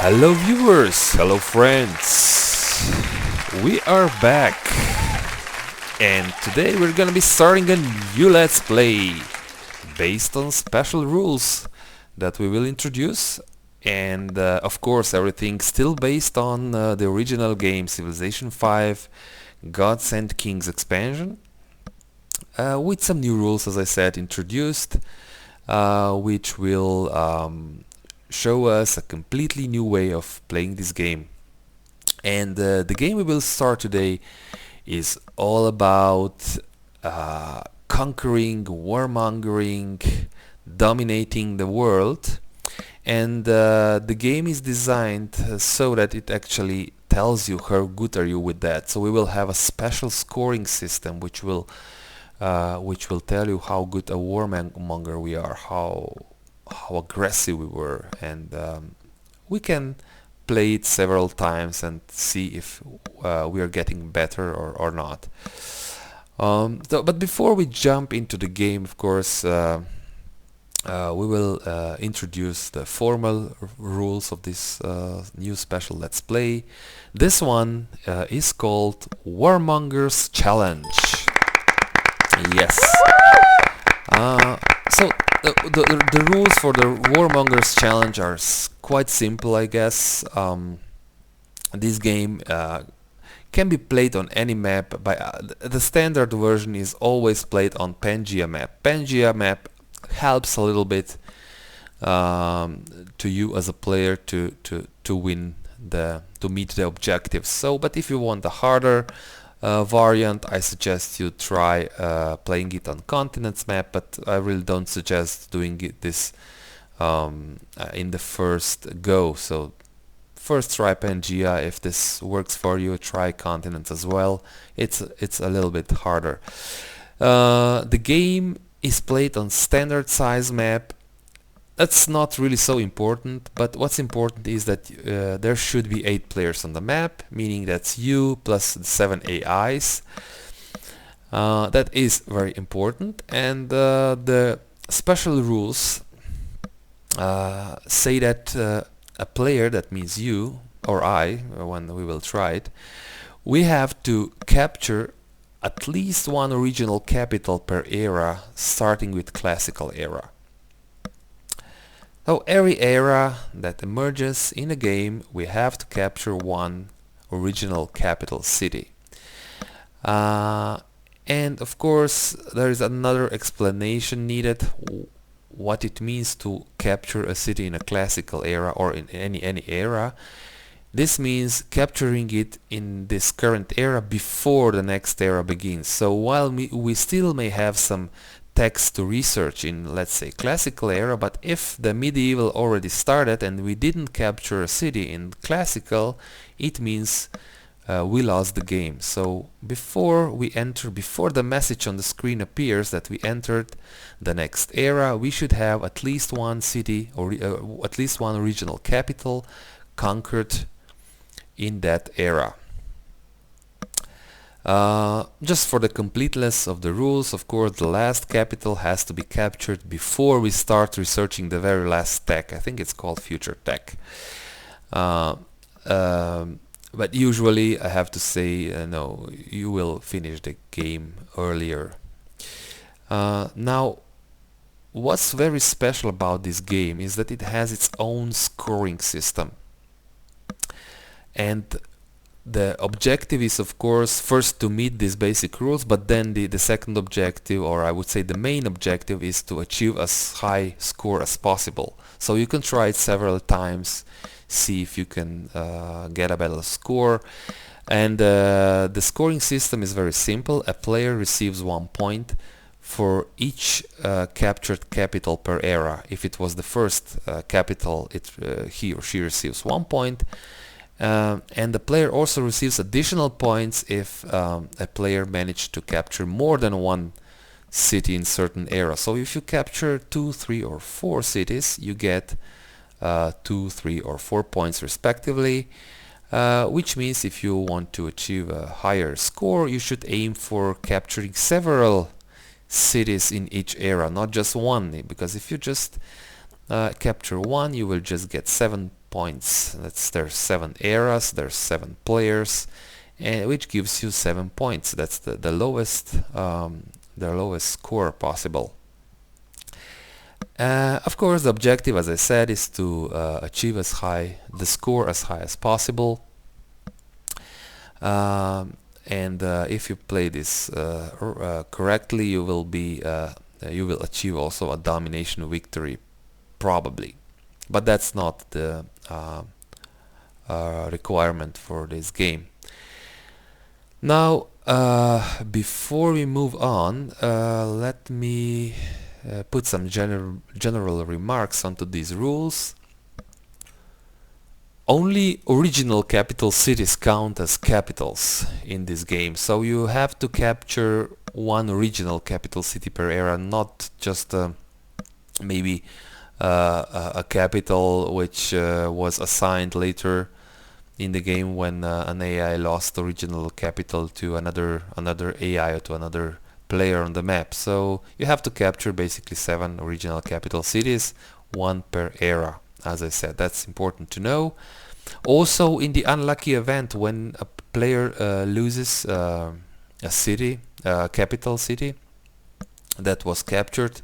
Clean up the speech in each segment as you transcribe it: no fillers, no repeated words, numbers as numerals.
Hello viewers, hello friends. We are back and today we're gonna be starting a new Let's Play based on special rules that we will introduce, and of course everything still based on the original game Civilization 5 Gods and Kings expansion, with some new rules, as I said, introduced, which will show us a completely new way of playing this game. And the game we will start today is all about conquering, warmongering, dominating the world. And the game is designed so that it actually tells you how good are you with that. So we will have a special scoring system which will tell you how good a warmonger we are, how aggressive we were, and we can play it several times and see if we are getting better or not. But before we jump into the game, of course, we will introduce the formal rules of this new special Let's Play. This one is called Warmonger's Challenge. Yes. So the rules for the Warmonger's Challenge are quite simple, I guess. This game can be played on any map. The standard version is always played on Pangea map. Pangea map helps a little bit to you as a player to win to meet the objectives. So, but if you want a harder variant, I suggest you try playing it on continents map, but I really don't suggest doing this in the first go. So first try Pangea. If this works for you, try continents as well. It's a little bit harder. The game is played on standard size map. That's not really so important, but what's important is that there should be 8 players on the map, meaning that's you plus 7 AIs. That is very important, and the special rules say that a player, that means you or I, when we will try it, we have to capture at least one regional capital per era, starting with classical era. So every era that emerges in a game, we have to capture one original capital city. And of course there is another explanation needed, what it means to capture a city in a classical era or in any era. This means capturing it in this current era before the next era begins. So while we still may have some text to research in, let's say, classical era, but if the medieval already started and we didn't capture a city in classical, it means we lost the game. So before the message on the screen appears that we entered the next era, we should have at least one city or at least one regional capital conquered in that era. Just for the completeness of the rules, of course, the last capital has to be captured before we start researching the very last tech. I think it's called future tech. But usually I have to say no, you will finish the game earlier. Now, what's very special about this game is that it has its own scoring system. And the objective is, of course, first to meet these basic rules, but then the second objective, or I would say the main objective, is to achieve as high score as possible. So you can try it several times, see if you can get a better score. And the scoring system is very simple. A player receives 1 point for each captured capital per era. If it was the first capital, he or she receives 1 point. And the player also receives additional points if a player managed to capture more than one city in certain era. So if you capture 2, 3 or 4 cities, you get 2, 3 or 4 points respectively, which means if you want to achieve a higher score, you should aim for capturing several cities in each era, not just one, because if you just capture one, you will just get 7 points. There's 7 eras, there's 7 players, and which gives you 7 points. That's the lowest score possible. Of course, the objective, as I said, is to achieve the score as high as possible. And if you play this correctly, you will achieve also a domination victory, probably. But that's not the requirement for this game. Now, before we move on, let me put some general remarks onto these rules. Only original capital cities count as capitals in this game, so you have to capture one original capital city per era, not just maybe a capital which was assigned later in the game when an AI lost original capital to another AI or to another player on the map. So you have to capture basically 7 original capital cities, 1 per era. As I said, that's important to know. Also, in the unlucky event when a player loses a city, capital city that was captured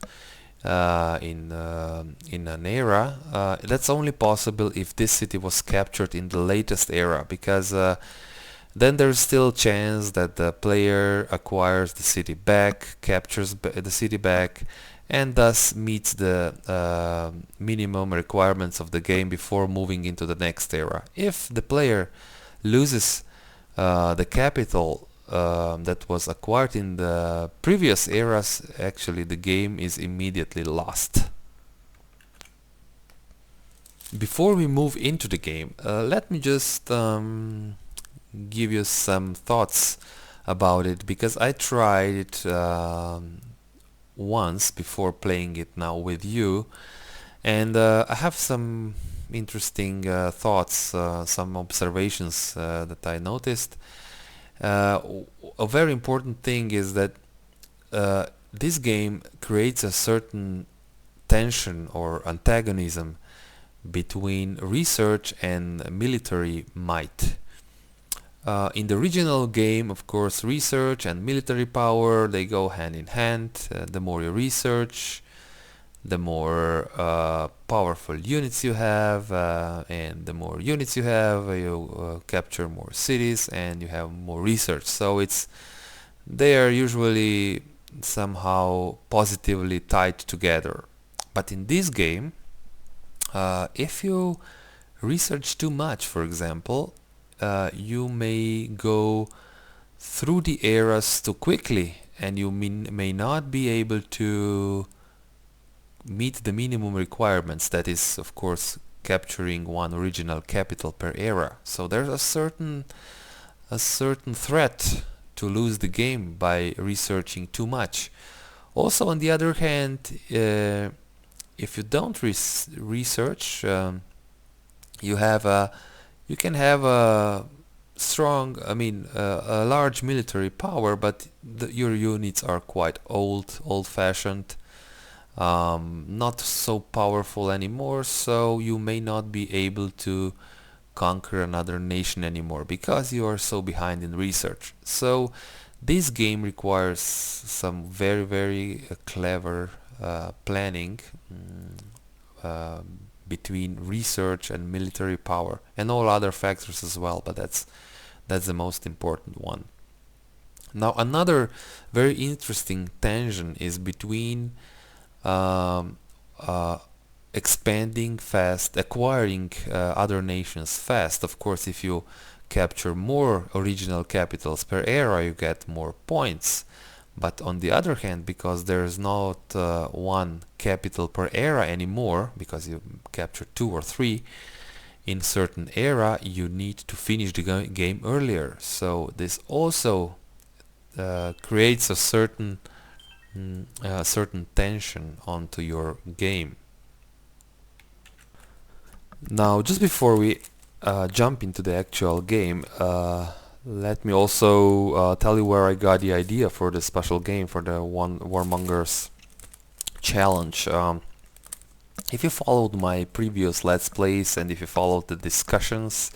in an era, that's only possible if this city was captured in the latest era, because then there's still a chance that the player acquires the city back, captures the city back, and thus meets the minimum requirements of the game before moving into the next era. If the player loses the capital that was acquired in the previous eras, actually the game is immediately lost. Before we move into the game, let me just give you some thoughts about it, because I tried it once before playing it now with you, and I have some interesting thoughts, some observations that I noticed. A very important thing is that this game creates a certain tension or antagonism between research and military might. In the original game, of course, research and military power, they go hand in hand. The more you research, the more powerful units you have, and the more units you have, you capture more cities and you have more research. So they are usually somehow positively tied together. But in this game, if you research too much, for example, you may go through the eras too quickly, and you may not be able to meet the minimum requirements, that is, of course, capturing one original capital per era. So there's a certain threat to lose the game by researching too much. Also, on the other hand, if you don't research, you can have a strong, a large military power, but your units are quite old-fashioned, not so powerful anymore, so you may not be able to conquer another nation anymore because you are so behind in research. So this game requires some very, very clever planning between research and military power, and all other factors as well, but that's the most important one. Now, another very interesting tension is between expanding fast, acquiring other nations fast. Of course, if you capture more original capitals per era, you get more points. But on the other hand, because there's not one capital per era anymore, because you capture 2 or 3 in certain era, you need to finish the game earlier. So this also creates a certain tension onto your game. Now, just before we jump into the actual game, let me also tell you where I got the idea for the special game, for the Warmongers challenge. If you followed my previous Let's Plays and if you followed the discussions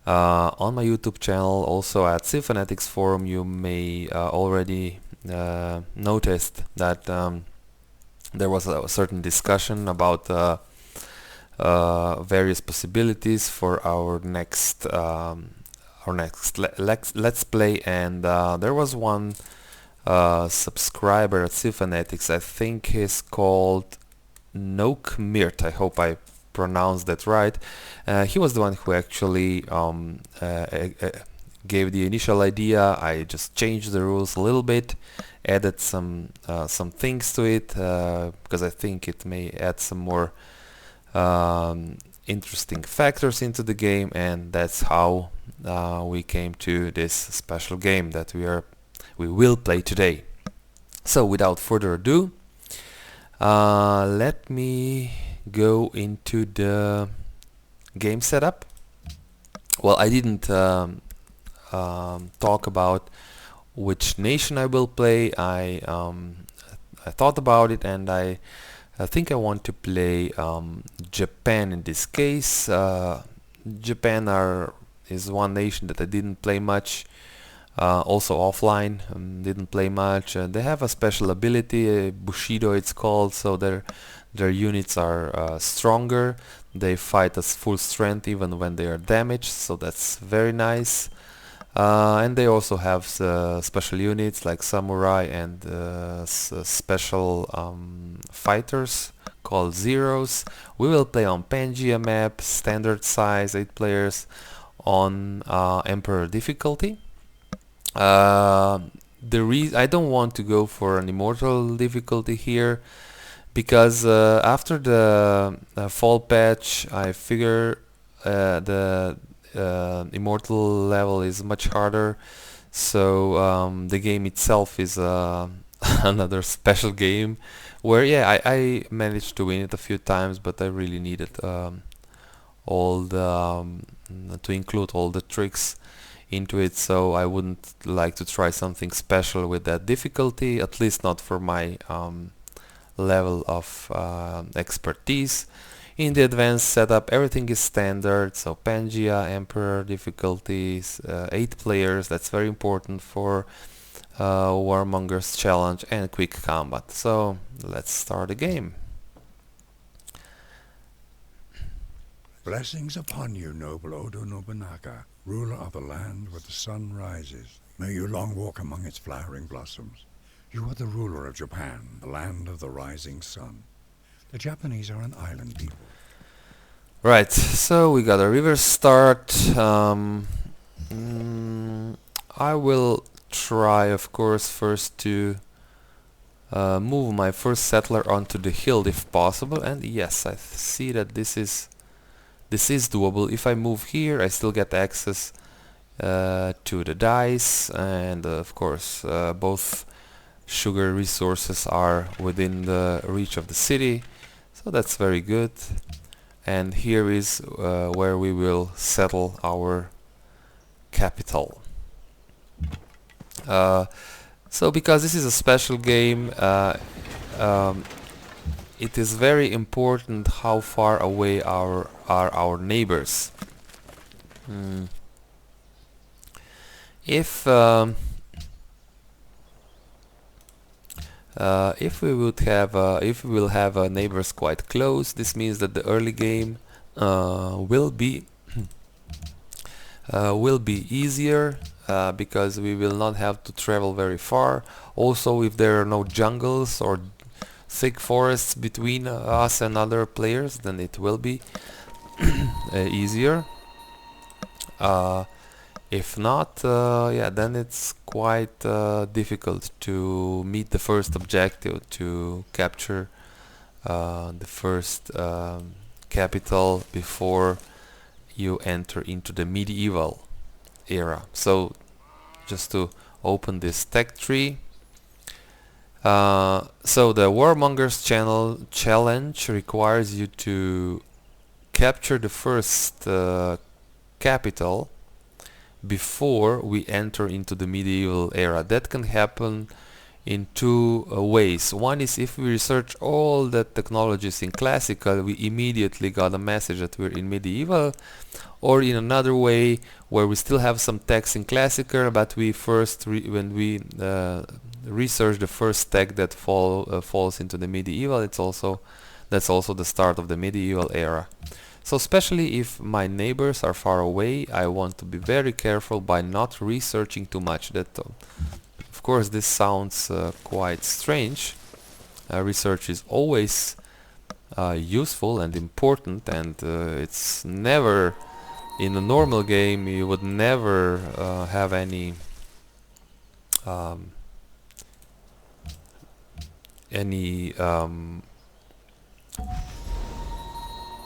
on my YouTube channel, also at Civ-Fanatics forum, you may already noticed that there was a certain discussion about various possibilities for our next let's play, and there was one subscriber at Civ-Fanatics, I think he's called Nokmirt, I hope I pronounced that right. He was the one who actually gave the initial idea. I just changed the rules a little bit, added some things to it, because I think it may add some more interesting factors into the game, and that's how we came to this special game that we will play today. So without further ado, let me go into the game setup. Well, I didn't talk about which nation I will play. I thought about it, and I think I want to play Japan in this case. Japan is one nation that I didn't play much. Also offline, didn't play much. They have a special ability, Bushido it's called, so their units are stronger. They fight at full strength even when they are damaged, so that's very nice. And they also have special units like samurai and special fighters called Zeros. We will play on Pangea map, standard size, 8 players, on Emperor difficulty. I don't want to go for an immortal difficulty here because after the fall patch I figure the immortal level is much harder, so the game itself is another special game where I managed to win it a few times, but I really needed all the to include all the tricks into it, so I wouldn't like to try something special with that difficulty, at least not for my level of expertise. In the advanced setup everything is standard, so Pangea, Emperor difficulties, 8 players, that's very important for Warmonger's challenge, and quick combat. So let's start the game. Blessings upon you, noble Oda Nobunaga, ruler of the land where the sun rises. May you long walk among its flowering blossoms. You are the ruler of Japan, the land of the rising sun. The Japanese are an island people. Right, so we got a river start. I will try, of course, first to move my first settler onto the hill if possible, and yes, I see that this is doable. If I move here I still get access to the dice, and of course both sugar resources are within the reach of the city, so that's very good. And here is where we will settle our capital. So because this is a special game, it is very important how far away are our neighbors. If we will have neighbors quite close, this means that the early game will be easier because we will not have to travel very far. Also, if there are no jungles or thick forests between us and other players, then it will be easier. If not, then it's quite difficult to meet the first objective, to capture the first capital before you enter into the medieval era. So just to open this tech tree. So the Warmonger's challenge requires you to capture the first capital before we enter into the medieval era. That can happen in two ways. One is if we research all the technologies in classical, we immediately got a message that we're in medieval, or in another way where we still have some text in classical, but we first when we research the first text that falls into the medieval, that's also the start of the medieval era. So especially if my neighbors are far away, I want to be very careful by not researching too much. That of course this sounds quite strange. Research is always useful and important, and it's never, in a normal game you would never have any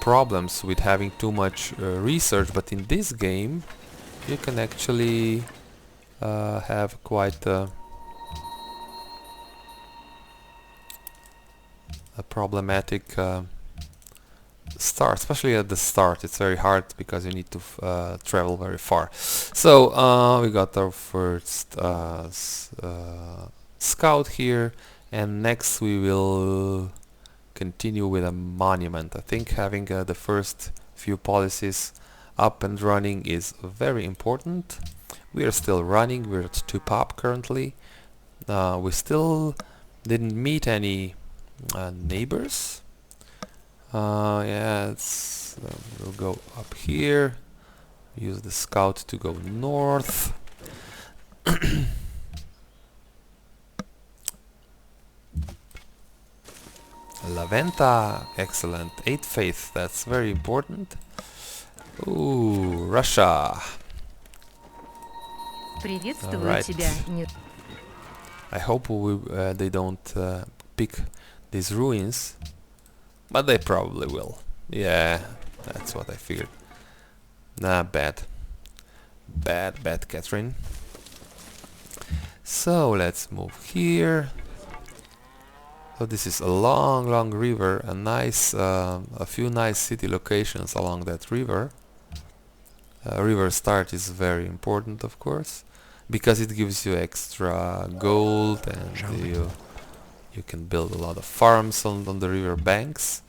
problems with having too much research, but in this game you can actually have quite a problematic start, especially at the start. It's very hard because you need to travel very far. So we got our first scout here, and next we will continue with a monument. I think having the first few policies up and running is very important. We are still running, we're at 2 pop currently. We still didn't meet any neighbors. Yeah, we'll go up here, use the scout to go north. La Venta, excellent. 8 faith, that's very important. Ooh, Russia. Приветствую тебя. I hope they don't pick these ruins, but they probably will. Yeah, that's what I figured. Nah, bad, Catherine. So let's move here. So this is a long river, a few nice city locations along that river. River start is very important, of course, because it gives you extra gold, and you can build a lot of farms on the river banks.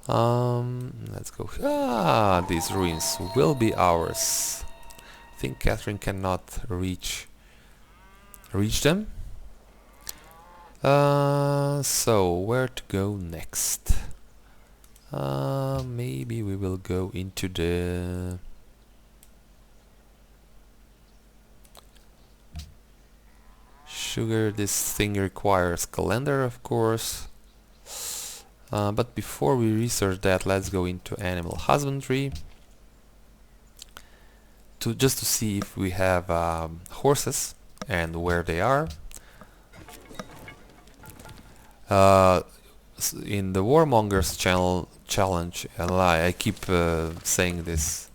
Let's go. These ruins will be ours. I think Catherine cannot reach them. So where to go next? Maybe we will go into the sugar. This thing requires calendar, of course. But before we research that, let's go into animal husbandry just to see if we have horses and where they are. In the Warmongers challenge, I keep saying this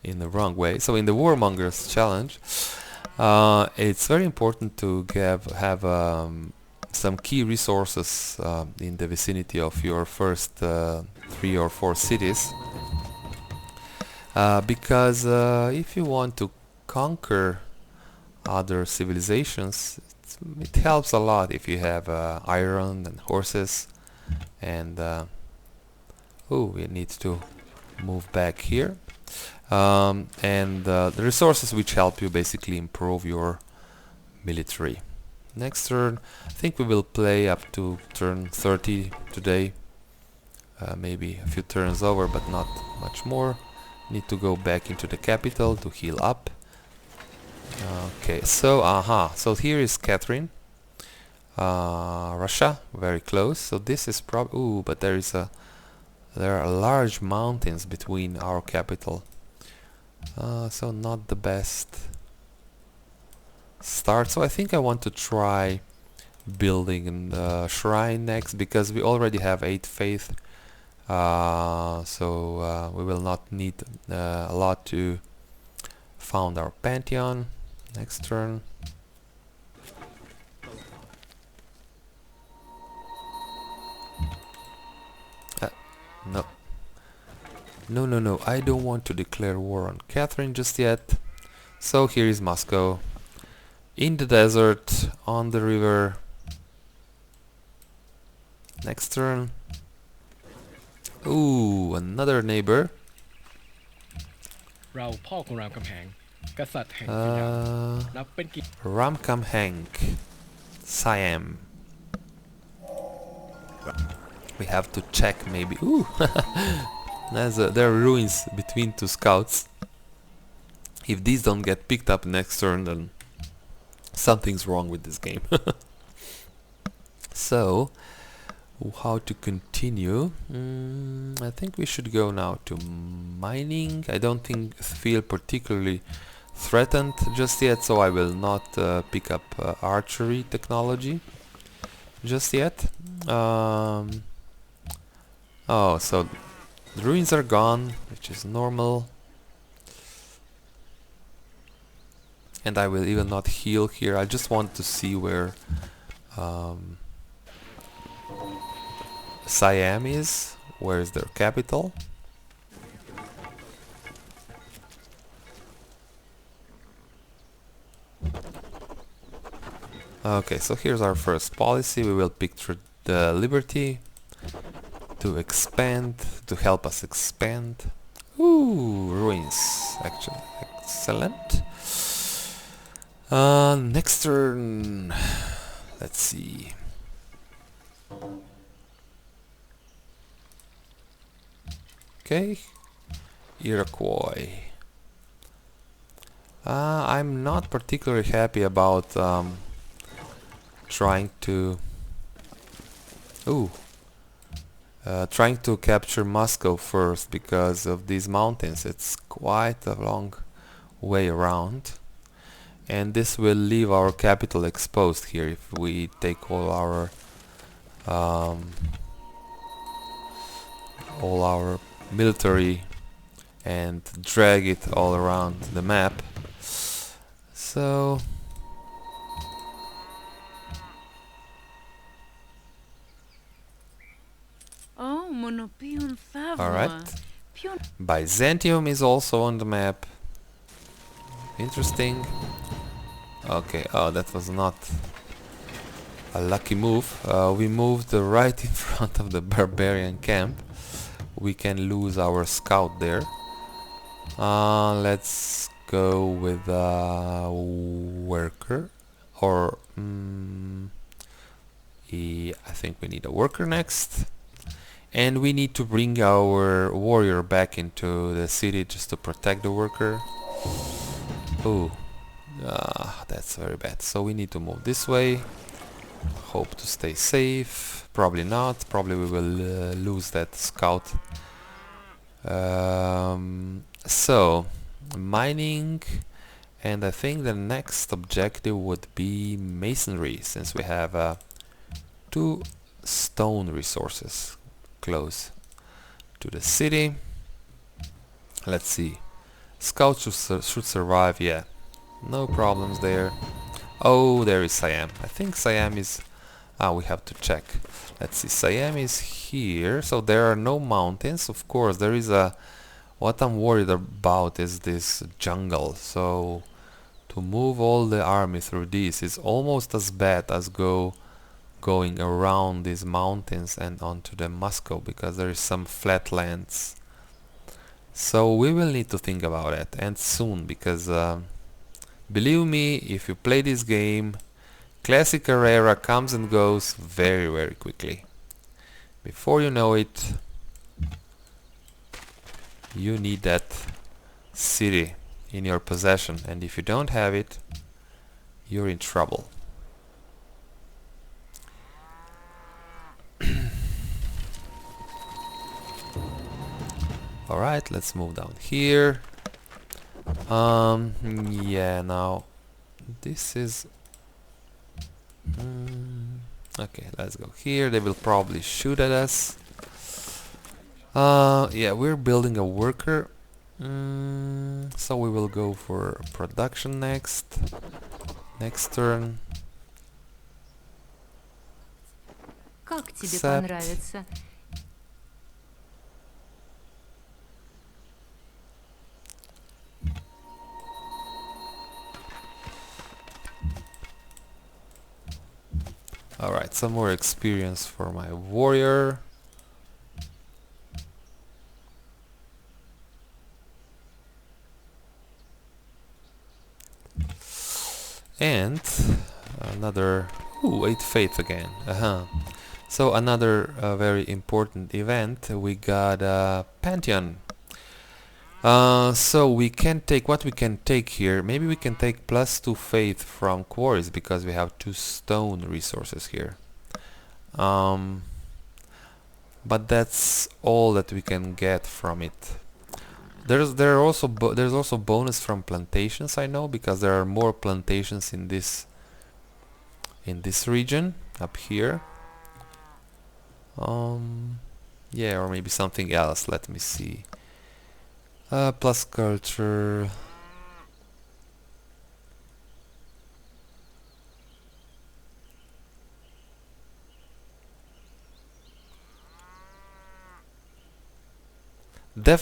in the wrong way. So in the Warmongers challenge, it's very important to have some key resources in the vicinity of your first 3 or 4 cities, because if you want to conquer other civilizations, it helps a lot if you have iron and horses. And we need to move back here. And the resources which help you basically improve your military. Next turn, I think we will play up to turn 30 today. Maybe a few turns over, but not much more. Need to go back into the capital to heal up. Okay, so so here is Catherine. Russia, very close. So this is probably but there are large mountains between our capital. So not the best start. So I think I want to try building a shrine next, because we already have 8 faith. So we will not need a lot to found our pantheon. Next turn. No, I don't want to declare war on Catherine just yet. So here is Moscow. in the desert, on the river. Next turn. Ooh, another neighbor. เราพ่อของรามคำแหงกษัตริย์แห่งสยามนับเป็นกิจ Ramkhamhaeng, Siam. We have to check maybe. Ooh, there are ruins between two scouts. If these don't get picked up next turn, then something's wrong with this game. So, how to continue? I think we should go now to mining. I don't feel particularly threatened just yet, so I will not pick up archery technology just yet. Oh, so the ruins are gone, which is normal. And I will even not heal here. I just want to see where Siam is. Where is their capital? Okay, so here's our first policy. We will picture the liberty to expand, to help us expand. Ooh, ruins, actually. Excellent. Next turn. Let's see. Okay. Iroquois. I'm not particularly happy about trying to capture Moscow first because of these mountains. It's quite a long way around, and this will leave our capital exposed here if we take all our military and drag it all around the map. So alright. Byzantium is also on the map. Interesting. Okay, oh, that was not a lucky move. We moved right in front of the barbarian camp. We can lose our scout there. Let's go with a worker. Or I think we need a worker next. And we need to bring our warrior back into the city just to protect the worker. Oh, that's very bad. So we need to move this way. Hope to stay safe. Probably not. Probably we will lose that scout. So, mining. And I think the next objective would be masonry, since we have 2 stone resources close to the city. Let's see. Scouts should survive, yeah. No problems there. Oh, there is Siam. I think Siam is... we have to check. Let's see, Siam is here, so there are no mountains. Of course, there is a... What I'm worried about is this jungle, so to move all the army through this is almost as bad as going around these mountains and onto the Moscow, because there is some flatlands. So we will need to think about it, and soon, because believe me, if you play this game, classic era comes and goes very, very quickly. Before you know it, you need that city in your possession, and if you don't have it, you're in trouble. Alright, let's move down here. Yeah, now this is okay, let's go here. They will probably shoot at us. Yeah, we're building a worker, so we will go for production next turn. Как тебе Accept. понравится? some more experience for my warrior. And another 8 faith again. So another very important event. We got Pantheon. So we can take what we can take here. Maybe we can take +2 faith from quarries because we have 2 stone resources here. But that's all that we can get from it. There's also bonus from plantations, I know, because there are more plantations in this region up here. Yeah, or maybe something else. Let me see. Plus culture.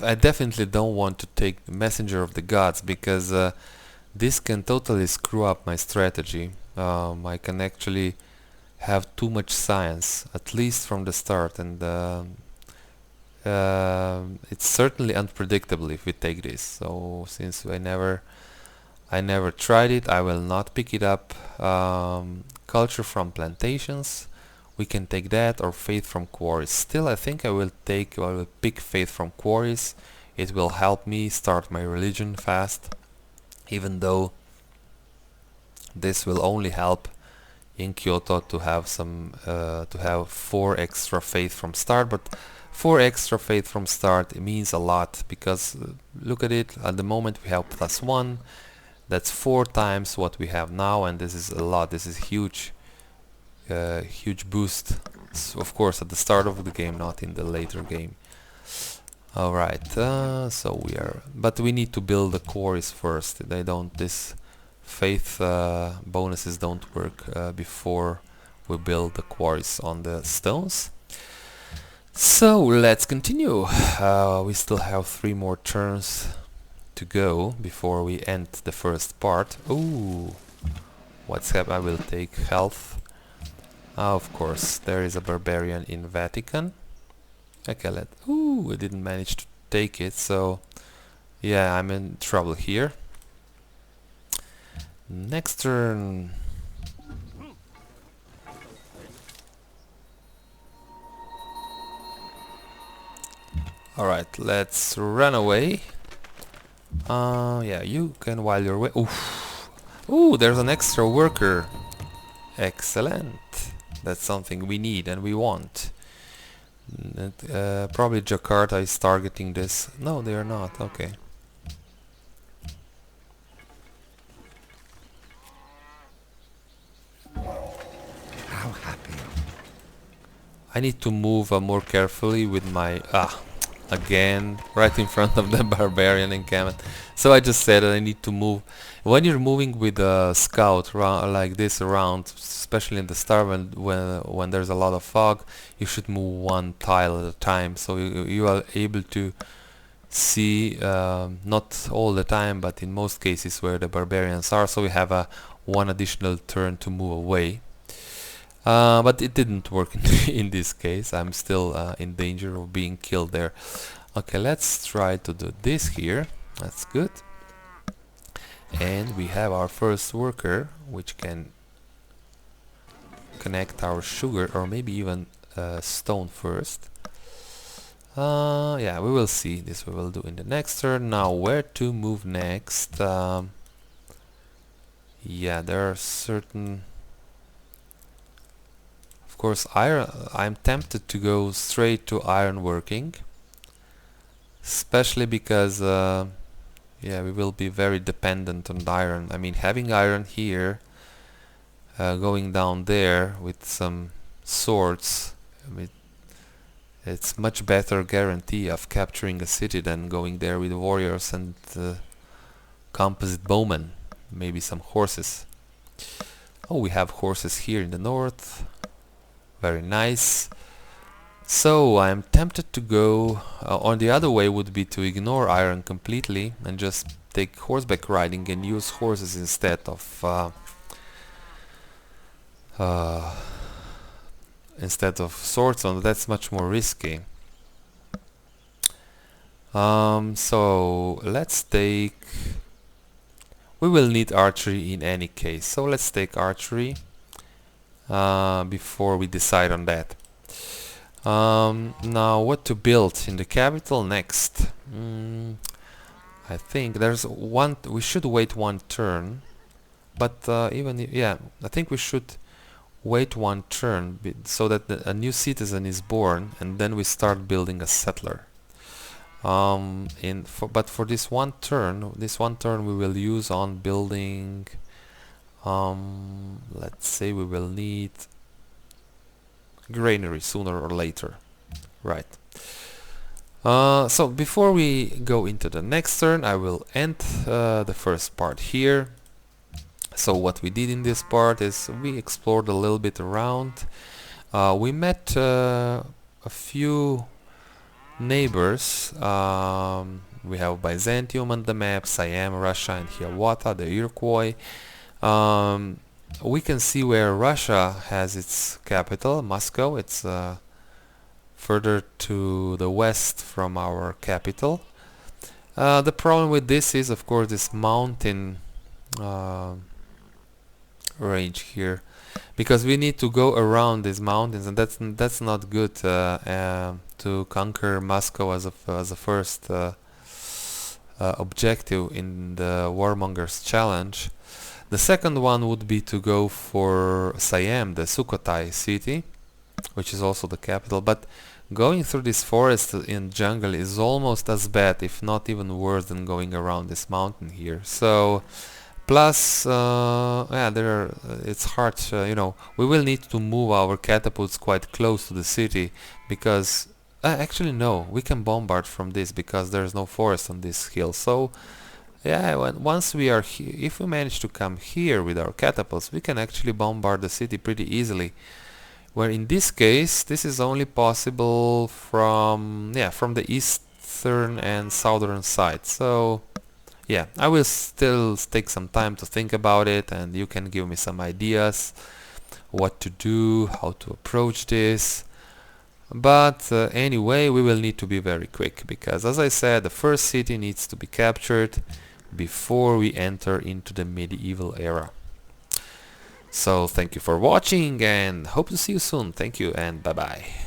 I definitely don't want to take the Messenger of the Gods because this can totally screw up my strategy. I can actually have too much science, at least from the start, and it's certainly unpredictable if we take this. So since I never tried it, I will not pick it up. Culture from plantations. We can take that, or faith from quarries. Still, I think I will pick faith from quarries. It will help me start my religion fast, even though this will only help in Kyoto to have some to have 4 extra faith from start. But 4 extra faith from start, it means a lot, because look at it. At the moment we have +1. That's 4 times what we have now, and this is a lot. This is huge. Huge boost, of course, at the start of the game, not in the later game. Alright, so but we need to build the quarries first. This faith bonuses don't work before we build the quarries on the stones. So let's continue. We still have 3 more turns to go before we end the first part. Ooh, what's happened? I will take health. Of course, there is a barbarian in Vatican. Okay, I didn't manage to take it, so yeah, I'm in trouble here. Next turn. Alright, let's run away. Yeah, you can while you're away. Ooh, there's an extra worker. Excellent. That's something we need and we want. Probably Jakarta is targeting this. No, they are not. Okay. How happy. I need to move more carefully with my... again, right in front of the barbarian encampment. So I just said that I need to move. When you're moving with a scout like this around, especially in the start when there's a lot of fog, you should move 1 tile at a time, so you are able to see, not all the time, but in most cases, where the barbarians are, so we have 1 additional turn to move away. But it didn't work in this case. I'm still in danger of being killed there. Okay, let's try to do this here. That's good. And we have our first worker, which can connect our sugar, or maybe even stone first. Yeah, we will see. This we will do in the next turn. Now, where to move next? Yeah, there are certain... Of course, I'm tempted to go straight to ironworking, especially because yeah, we will be very dependent on iron. I mean, having iron here, going down there with some swords, I mean, it's much better guarantee of capturing a city than going there with warriors and composite bowmen, maybe some horses. Oh, we have horses here in the north. Very nice. So I'm tempted to go on the other way would be to ignore iron completely and just take horseback riding and use horses instead of instead of swordstone. That's much more risky. So let's take, we will need archery in any case, so let's take archery before we decide on that. Now what to build in the capital next? I think there's one, we should wait one turn, but yeah, I think we should wait one turn so that a new citizen is born, and then we start building a settler. But for this one turn we will use on building, let's say we will need granary sooner or later, right? So before we go into the next turn, I will end the first part here. So what we did in this part is we explored a little bit around. We met a few neighbors. We have Byzantium on the map, Siam, Russia, and Hiawatha, the Iroquois. We can see where Russia has its capital, Moscow. It's further to the west from our capital. The problem with this is, of course, this mountain range here, because we need to go around these mountains, and that's not good to conquer Moscow as a first objective in the Warmonger's challenge. The second one would be to go for Siam, the Sukhothai city, which is also the capital, but going through this forest in jungle is almost as bad, if not even worse, than going around this mountain here. So plus yeah, it's hard, you know, we will need to move our catapults quite close to the city, because actually no, we can bombard from this because there's no forest on this hill. So yeah, once we are if we manage to come here with our catapults, we can actually bombard the city pretty easily, where in this case this is only possible from the eastern and southern side. So yeah, I will still take some time to think about it, and you can give me some ideas what to do, how to approach this. But anyway, we will need to be very quick, because as I said, the first city needs to be captured before we enter into the medieval era. So thank you for watching, and hope to see you soon. Thank you, and bye bye.